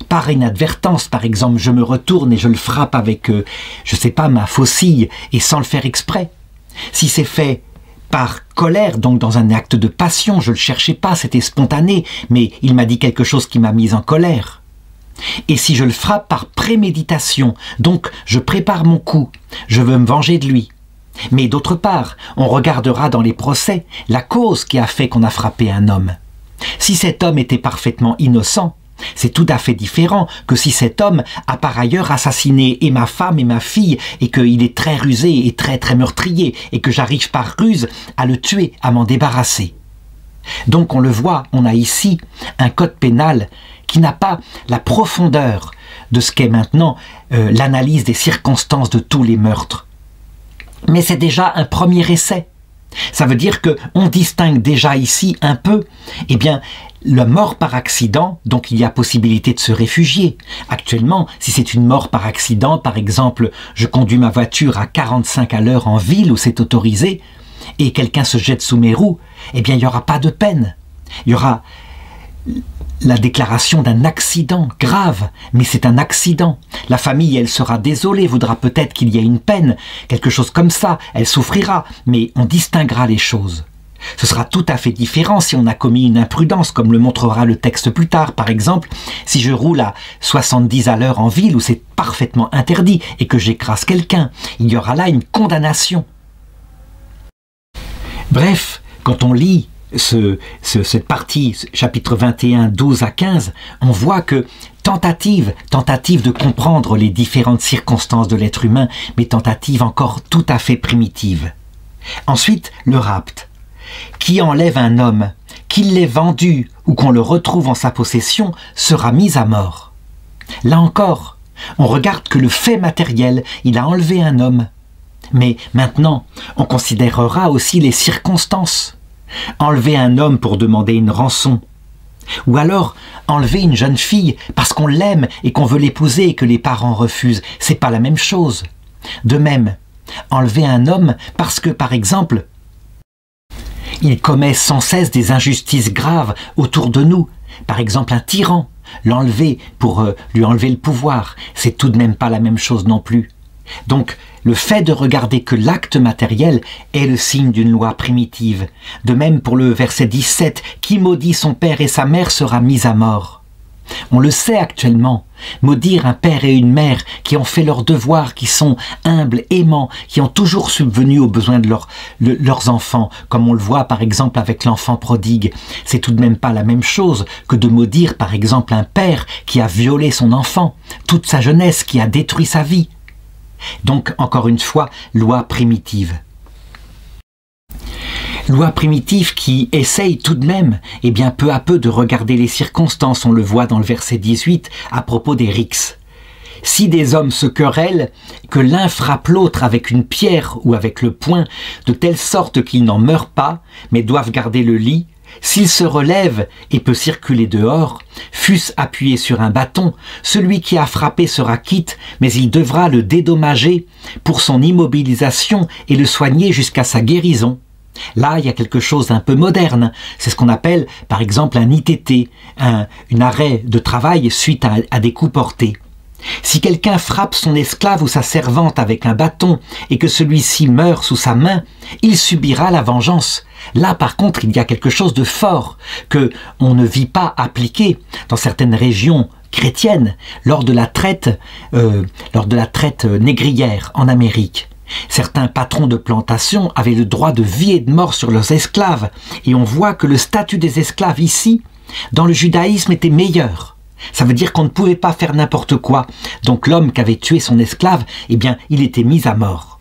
par inadvertance, par exemple, je me retourne et je le frappe avec, je sais pas, ma faucille et sans le faire exprès. Si c'est fait par colère, donc dans un acte de passion, je le cherchais pas, c'était spontané, mais il m'a dit quelque chose qui m'a mise en colère. Et si je le frappe par préméditation, donc je prépare mon coup, je veux me venger de lui. Mais d'autre part, on regardera dans les procès la cause qui a fait qu'on a frappé un homme. Si cet homme était parfaitement innocent, c'est tout à fait différent que si cet homme a par ailleurs assassiné et ma femme et ma fille et qu'il est très rusé et très meurtrier et que j'arrive par ruse à le tuer, à m'en débarrasser. Donc on le voit, on a ici un code pénal qui n'a pas la profondeur de ce qu'est maintenant l'analyse des circonstances de tous les meurtres. Mais c'est déjà un premier essai. Ça veut dire qu'on distingue déjà ici un peu, eh bien, la mort par accident, donc il y a possibilité de se réfugier. Actuellement, si c'est une mort par accident, par exemple, je conduis ma voiture à 45 à l'heure en ville où c'est autorisé, et quelqu'un se jette sous mes roues, eh bien il n'y aura pas de peine. Il y aura la déclaration d'un accident grave, mais c'est un accident. La famille, elle sera désolée, voudra peut-être qu'il y ait une peine, quelque chose comme ça, elle souffrira, mais on distinguera les choses. Ce sera tout à fait différent si on a commis une imprudence, comme le montrera le texte plus tard. Par exemple, si je roule à 70 à l'heure en ville où c'est parfaitement interdit et que j'écrase quelqu'un, il y aura là une condamnation. Bref, quand on lit cette partie, chapitre 21, 12 à 15, on voit que tentative de comprendre les différentes circonstances de l'être humain, mais tentative encore tout à fait primitive. Ensuite, le rapt. Qui enlève un homme, qu'il l'ait vendu ou qu'on le retrouve en sa possession, sera mis à mort. Là encore, on regarde que le fait matériel, il a enlevé un homme. Mais maintenant, on considérera aussi les circonstances. Enlever un homme pour demander une rançon. Ou alors, enlever une jeune fille parce qu'on l'aime et qu'on veut l'épouser et que les parents refusent. C'est pas la même chose. De même, enlever un homme parce que, par exemple, il commet sans cesse des injustices graves autour de nous. Par exemple, un tyran. L'enlever pour lui enlever le pouvoir, c'est tout de même pas la même chose non plus. Donc, le fait de regarder que l'acte matériel est le signe d'une loi primitive. De même pour le verset 17, « Qui maudit son père et sa mère sera mis à mort ». On le sait actuellement, maudire un père et une mère qui ont fait leurs devoirs, qui sont humbles, aimants, qui ont toujours subvenu aux besoins de leurs enfants, comme on le voit par exemple avec l'enfant prodigue. C'est tout de même pas la même chose que de maudire par exemple un père qui a violé son enfant, toute sa jeunesse, qui a détruit sa vie. Donc, encore une fois, loi primitive. Loi primitive qui essaye tout de même, eh bien, peu à peu de regarder les circonstances. On le voit dans le verset 18 à propos des rixes. Si des hommes se querellent, que l'un frappe l'autre avec une pierre ou avec le poing, de telle sorte qu'ils n'en meurent pas, mais doivent garder le lit, s'il se relève et peut circuler dehors, fût-ce appuyé sur un bâton, celui qui a frappé sera quitte, mais il devra le dédommager pour son immobilisation et le soigner jusqu'à sa guérison. Là, il y a quelque chose d'un peu moderne. C'est ce qu'on appelle, par exemple, un ITT, un arrêt de travail suite à des coups portés. Si quelqu'un frappe son esclave ou sa servante avec un bâton et que celui-ci meurt sous sa main, il subira la vengeance. Là, par contre, il y a quelque chose de fort que on ne vit pas appliquer dans certaines régions chrétiennes lors de la traite négrière en Amérique. Certains patrons de plantation avaient le droit de vie et de mort sur leurs esclaves, et on voit que le statut des esclaves ici, dans le judaïsme, était meilleur. Ça veut dire qu'on ne pouvait pas faire n'importe quoi. Donc l'homme qui avait tué son esclave, eh bien, il était mis à mort.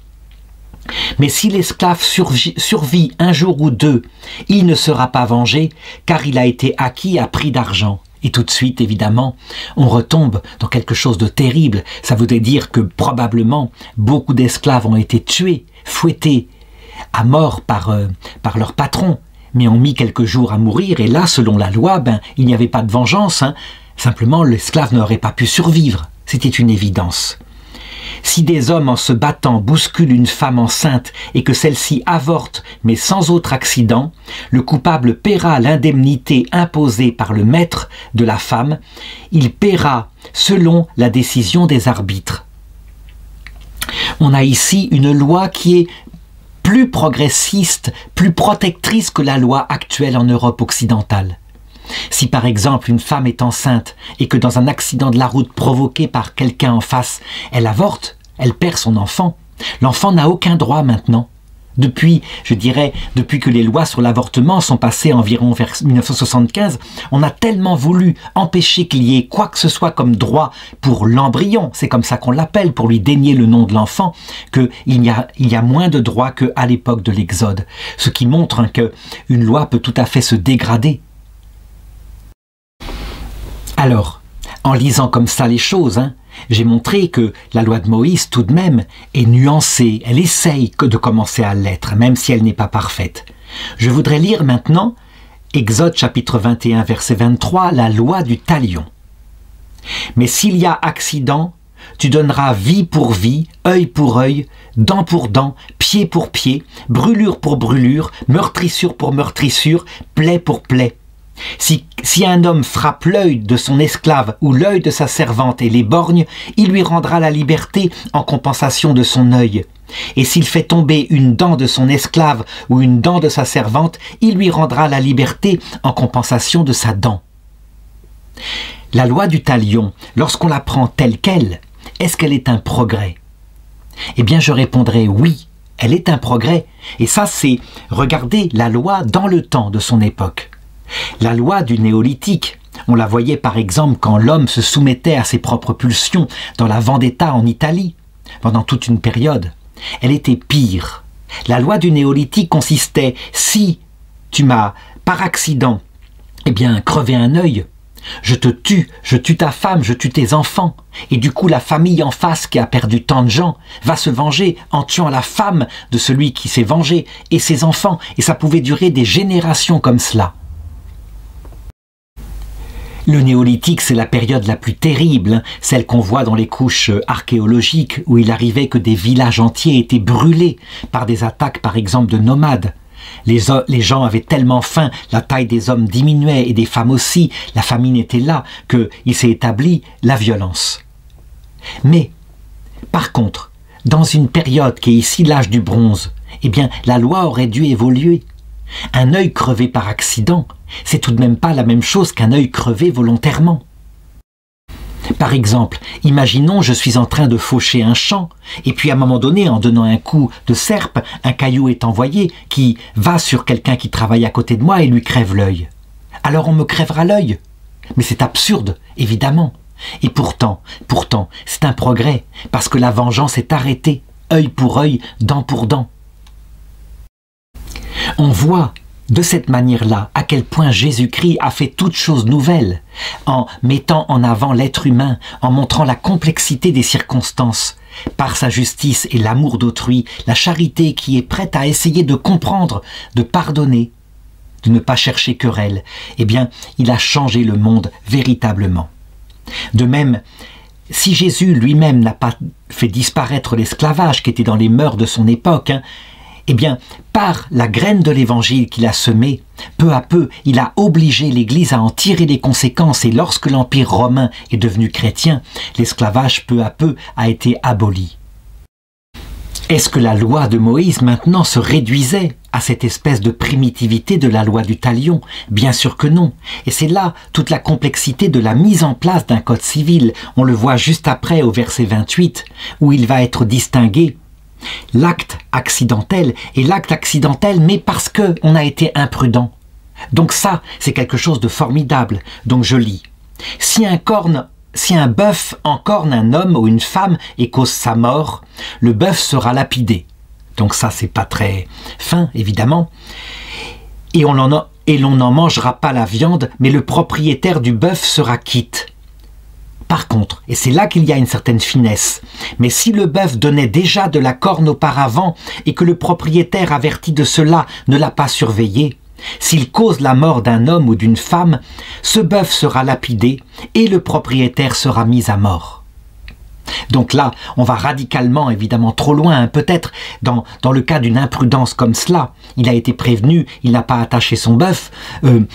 Mais si l'esclave survit un jour ou deux, il ne sera pas vengé, car il a été acquis à prix d'argent. Et tout de suite, évidemment, on retombe dans quelque chose de terrible. Ça voudrait dire que probablement beaucoup d'esclaves ont été tués, fouettés à mort par leur patron, mais ont mis quelques jours à mourir. Et là, selon la loi, il n'y avait pas de vengeance. Simplement, l'esclave n'aurait pas pu survivre. C'était une évidence. Si des hommes en se battant bousculent une femme enceinte et que celle-ci avorte mais sans autre accident, le coupable paiera l'indemnité imposée par le maître de la femme. Il paiera selon la décision des arbitres. On a ici une loi qui est plus progressiste, plus protectrice que la loi actuelle en Europe occidentale. Si par exemple une femme est enceinte et que dans un accident de la route provoqué par quelqu'un en face, elle avorte, elle perd son enfant, l'enfant n'a aucun droit maintenant Depuis, je dirais, depuis que les lois sur l'avortement sont passées environ vers 1975, on a tellement voulu empêcher qu'il y ait quoi que ce soit comme droit pour l'embryon, c'est comme ça qu'on l'appelle, pour lui dénier le nom de l'enfant, qu'il y a moins de droits qu'à l'époque de l'Exode. Ce qui montre qu'une loi peut tout à fait se dégrader. Alors, en lisant comme ça les choses, j'ai montré que la loi de Moïse, tout de même, est nuancée. Elle essaye de commencer à l'être, même si elle n'est pas parfaite. Je voudrais lire maintenant Exode chapitre 21, verset 23, la loi du talion. « Mais s'il y a accident, tu donneras vie pour vie, œil pour œil, dent pour dent, pied pour pied, brûlure pour brûlure, meurtrissure pour meurtrissure, plaie pour plaie. Si un homme frappe l'œil de son esclave ou l'œil de sa servante et les borgne, il lui rendra la liberté en compensation de son œil. Et s'il fait tomber une dent de son esclave ou une dent de sa servante, il lui rendra la liberté en compensation de sa dent. » La loi du talion, lorsqu'on la prend telle qu'elle, est-ce qu'elle est un progrès? Eh bien, je répondrai oui, elle est un progrès. Et ça, c'est regarder la loi dans le temps de son époque. La loi du néolithique, on la voyait par exemple quand l'homme se soumettait à ses propres pulsions dans la Vendetta en Italie, pendant toute une période. Elle était pire. La loi du néolithique consistait, si tu m'as par accident crevé un œil, je te tue, je tue ta femme, je tue tes enfants. Et du coup, la famille en face qui a perdu tant de gens va se venger en tuant la femme de celui qui s'est vengé et ses enfants. Et ça pouvait durer des générations comme cela. Le néolithique, c'est la période la plus terrible, celle qu'on voit dans les couches archéologiques, où il arrivait que des villages entiers étaient brûlés par des attaques, par exemple, de nomades. Les gens avaient tellement faim, la taille des hommes diminuait et des femmes aussi, la famine était là, qu'il s'est établi la violence. Mais, par contre, dans une période qui est ici l'âge du bronze, la loi aurait dû évoluer. Un œil crevé par accident, c'est tout de même pas la même chose qu'un œil crevé volontairement. Par exemple, imaginons je suis en train de faucher un champ, et puis à un moment donné, en donnant un coup de serpe, un caillou est envoyé qui va sur quelqu'un qui travaille à côté de moi et lui crève l'œil. Alors on me crèvera l'œil. Mais c'est absurde, évidemment. Et pourtant, c'est un progrès, parce que la vengeance est arrêtée, œil pour œil, dent pour dent. On voit de cette manière-là à quel point Jésus-Christ a fait toute chose nouvelle, en mettant en avant l'être humain, en montrant la complexité des circonstances, par sa justice et l'amour d'autrui, la charité qui est prête à essayer de comprendre, de pardonner, de ne pas chercher querelle. Il a changé le monde véritablement. De même, si Jésus lui-même n'a pas fait disparaître l'esclavage qui était dans les mœurs de son époque, par la graine de l'évangile qu'il a semée, peu à peu, il a obligé l'Église à en tirer les conséquences et lorsque l'Empire romain est devenu chrétien, l'esclavage peu à peu a été aboli. Est-ce que la loi de Moïse maintenant se réduisait à cette espèce de primitivité de la loi du talion? Bien sûr que non. Et c'est là toute la complexité de la mise en place d'un code civil. On le voit juste après au verset 28, où il va être distingué l'acte accidentel et l'acte accidentel, mais parce qu'on a été imprudent. Donc ça, c'est quelque chose de formidable. Donc je lis. Si un bœuf encorne un homme ou une femme et cause sa mort, le bœuf sera lapidé. Donc ça, c'est pas très fin, évidemment. Et l'on n'en mangera pas la viande, mais le propriétaire du bœuf sera quitte. Par contre, et c'est là qu'il y a une certaine finesse, mais si le bœuf donnait déjà de la corne auparavant et que le propriétaire averti de cela ne l'a pas surveillé, s'il cause la mort d'un homme ou d'une femme, ce bœuf sera lapidé et le propriétaire sera mis à mort. Donc là, on va radicalement, évidemment trop loin, peut-être dans le cas d'une imprudence comme cela. Il a été prévenu, il n'a pas attaché son bœuf,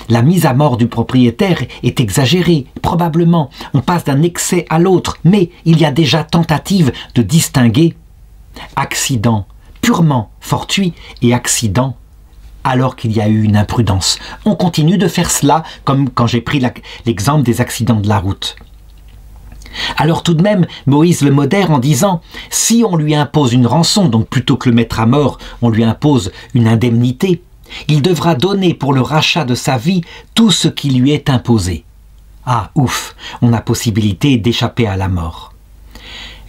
la mise à mort du propriétaire est exagérée, probablement. On passe d'un excès à l'autre, mais il y a déjà tentative de distinguer accident purement fortuit et accident alors qu'il y a eu une imprudence. On continue de faire cela, comme quand j'ai pris l'exemple des accidents de la route. Alors tout de même, Moïse le modère en disant « Si on lui impose une rançon, donc plutôt que le mettre à mort, on lui impose une indemnité, il devra donner pour le rachat de sa vie tout ce qui lui est imposé. » Ah, ouf, on a possibilité d'échapper à la mort.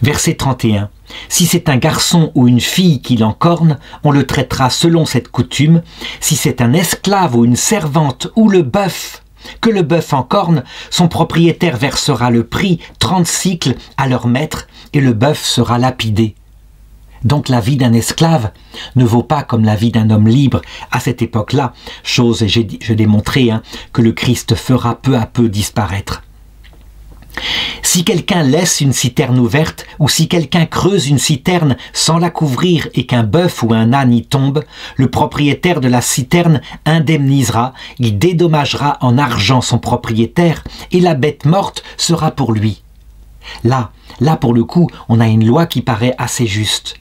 Verset 31. Si c'est un garçon ou une fille qui l'encorne, on le traitera selon cette coutume. Si c'est un esclave ou une servante ou le bœuf, que le bœuf encorne, son propriétaire versera le prix, 30 cycles, à leur maître, et le bœuf sera lapidé. Donc la vie d'un esclave ne vaut pas comme la vie d'un homme libre à cette époque-là, chose, et j'ai démontré, que le Christ fera peu à peu disparaître. Si quelqu'un laisse une citerne ouverte, ou si quelqu'un creuse une citerne sans la couvrir et qu'un bœuf ou un âne y tombe, le propriétaire de la citerne indemnisera, il dédommagera en argent son propriétaire, et la bête morte sera pour lui. Là pour le coup, on a une loi qui paraît assez juste.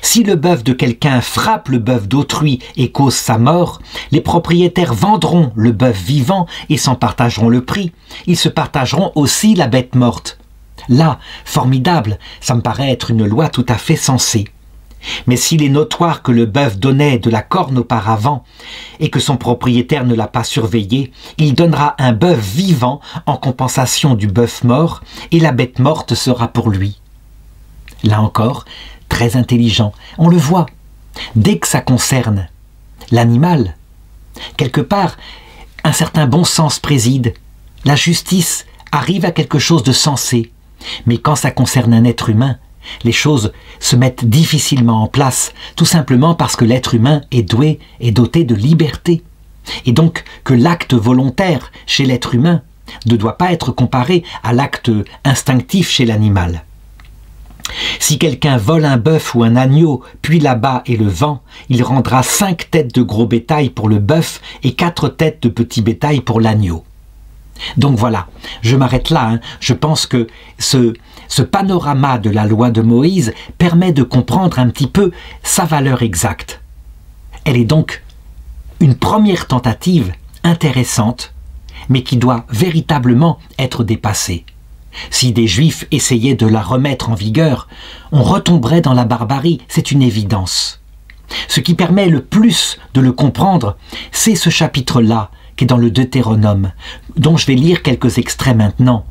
Si le bœuf de quelqu'un frappe le bœuf d'autrui et cause sa mort, les propriétaires vendront le bœuf vivant et s'en partageront le prix. Ils se partageront aussi la bête morte. Là, formidable, ça me paraît être une loi tout à fait sensée. Mais s'il est notoire que le bœuf donnait de la corne auparavant et que son propriétaire ne l'a pas surveillé, il donnera un bœuf vivant en compensation du bœuf mort et la bête morte sera pour lui. Là encore, très intelligent. On le voit. Dès que ça concerne l'animal, quelque part, un certain bon sens préside. La justice arrive à quelque chose de sensé. Mais quand ça concerne un être humain, les choses se mettent difficilement en place, tout simplement parce que l'être humain est doué et doté de liberté. Et donc que l'acte volontaire chez l'être humain ne doit pas être comparé à l'acte instinctif chez l'animal. Si quelqu'un vole un bœuf ou un agneau, puis l'abat et le vend, il rendra 5 têtes de gros bétail pour le bœuf et 4 têtes de petit bétail pour l'agneau. Donc voilà, je m'arrête là. Je pense que ce panorama de la loi de Moïse permet de comprendre un petit peu sa valeur exacte. Elle est donc une première tentative intéressante, mais qui doit véritablement être dépassée. Si des Juifs essayaient de la remettre en vigueur, on retomberait dans la barbarie, c'est une évidence. Ce qui permet le plus de le comprendre, c'est ce chapitre-là, qui est dans le Deutéronome, dont je vais lire quelques extraits maintenant.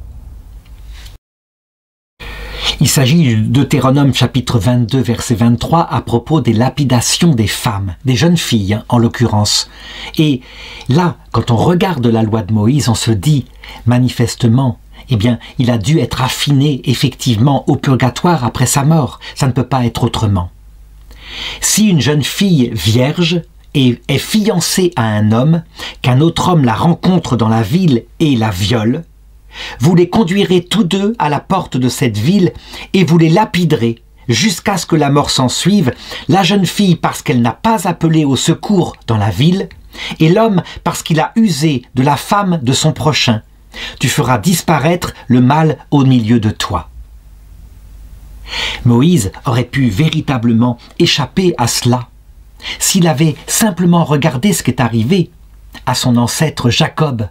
Il s'agit du Deutéronome chapitre 22, verset 23, à propos des lapidations des femmes, des jeunes filles en l'occurrence. Et là, quand on regarde la loi de Moïse, on se dit, manifestement, eh bien, il a dû être affiné effectivement au purgatoire après sa mort. Ça ne peut pas être autrement. Si une jeune fille vierge est fiancée à un homme, qu'un autre homme la rencontre dans la ville et la viole, vous les conduirez tous deux à la porte de cette ville et vous les lapiderez jusqu'à ce que la mort s'en suive, la jeune fille parce qu'elle n'a pas appelé au secours dans la ville, et l'homme parce qu'il a usé de la femme de son prochain. Tu feras disparaître le mal au milieu de toi. Moïse aurait pu véritablement échapper à cela s'il avait simplement regardé ce qui est arrivé à son ancêtre Jacob,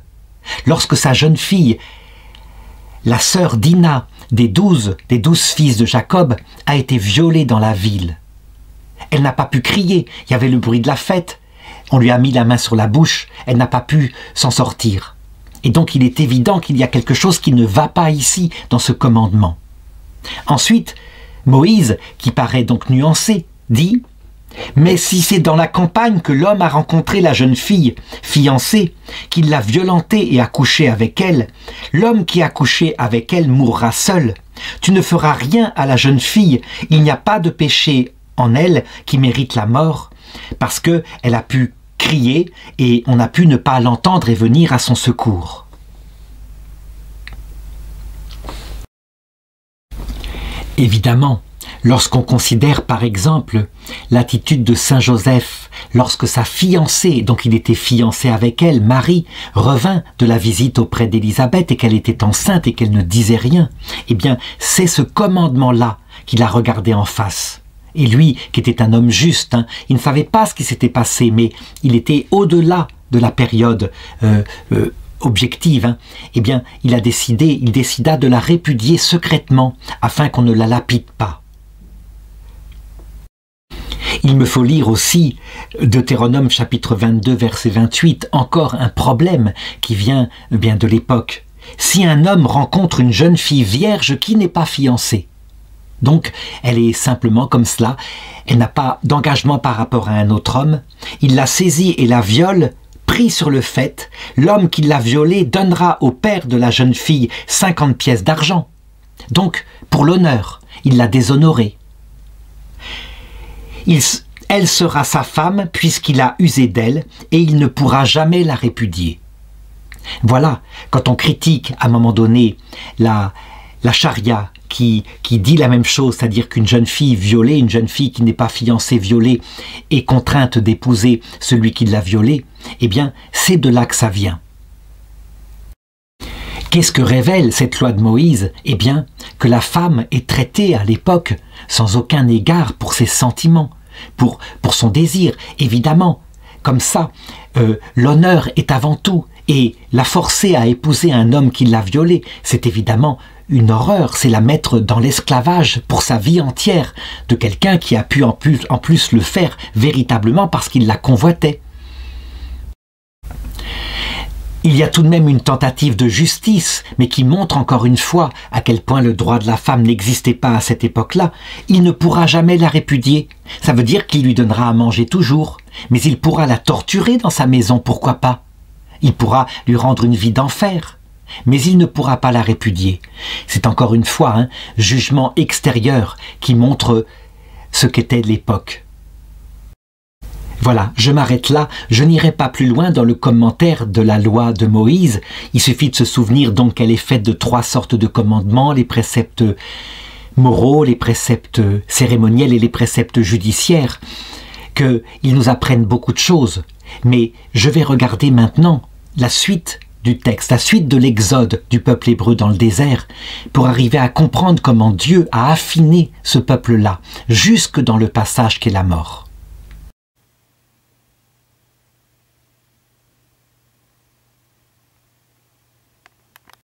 lorsque sa jeune fille, la sœur Dina des 12 fils de Jacob, a été violée dans la ville. Elle n'a pas pu crier, il y avait le bruit de la fête, on lui a mis la main sur la bouche, elle n'a pas pu s'en sortir. Et donc il est évident qu'il y a quelque chose qui ne va pas ici dans ce commandement. Ensuite, Moïse, qui paraît donc nuancé, dit « Mais si c'est dans la campagne que l'homme a rencontré la jeune fille, fiancée, qu'il l'a violentée et a couché avec elle, l'homme qui a couché avec elle mourra seul. Tu ne feras rien à la jeune fille, il n'y a pas de péché en elle qui mérite la mort, parce qu'elle a pu crier et on a pu ne pas l'entendre et venir à son secours. » Évidemment, lorsqu'on considère par exemple l'attitude de Saint Joseph, lorsque sa fiancée, donc il était fiancé avec elle, Marie, revint de la visite auprès d'Élisabeth et qu'elle était enceinte et qu'elle ne disait rien, eh bien c'est ce commandement-là qu'il a regardé en face. Et lui, qui était un homme juste, il ne savait pas ce qui s'était passé, mais il était au-delà de la période objective, hein, eh bien, il décida de la répudier secrètement, afin qu'on ne la lapide pas. Il me faut lire aussi Deutéronome chapitre 22, verset 28, encore un problème qui vient bien de l'époque. Si un homme rencontre une jeune fille vierge qui n'est pas fiancée, donc elle est simplement comme cela, elle n'a pas d'engagement par rapport à un autre homme, il la saisit et la viole, pris sur le fait, l'homme qui l'a violée donnera au père de la jeune fille 50 pièces d'argent. Donc, pour l'honneur, il l'a déshonorée. Elle sera sa femme puisqu'il a usé d'elle et il ne pourra jamais la répudier. Voilà, quand on critique à un moment donné la charia qui dit la même chose, c'est-à-dire qu'une jeune fille violée, une jeune fille qui n'est pas fiancée violée est contrainte d'épouser celui qui l'a violée, eh bien c'est de là que ça vient. Qu'est-ce que révèle cette loi de Moïse? Eh bien que la femme est traitée à l'époque sans aucun égard pour ses sentiments, pour son désir, évidemment. Comme ça, l'honneur est avant tout, et la forcer à épouser un homme qui l'a violée, c'est évidemment une horreur, c'est la mettre dans l'esclavage pour sa vie entière de quelqu'un qui a pu en plus le faire véritablement parce qu'il la convoitait. Il y a tout de même une tentative de justice, mais qui montre encore une fois à quel point le droit de la femme n'existait pas à cette époque-là. Il ne pourra jamais la répudier. Ça veut dire qu'il lui donnera à manger toujours, mais il pourra la torturer dans sa maison, pourquoi pas? Il pourra lui rendre une vie d'enfer, mais il ne pourra pas la répudier. C'est encore une fois un jugement extérieur qui montre ce qu'était l'époque. Voilà, je m'arrête là, je n'irai pas plus loin dans le commentaire de la loi de Moïse. Il suffit de se souvenir donc qu'elle est faite de 3 sortes de commandements, les préceptes moraux, les préceptes cérémoniels et les préceptes judiciaires, qu'ils nous apprennent beaucoup de choses. Mais je vais regarder maintenant la suite du texte, la suite de l'exode du peuple hébreu dans le désert, pour arriver à comprendre comment Dieu a affiné ce peuple-là, jusque dans le passage qu'est la mort.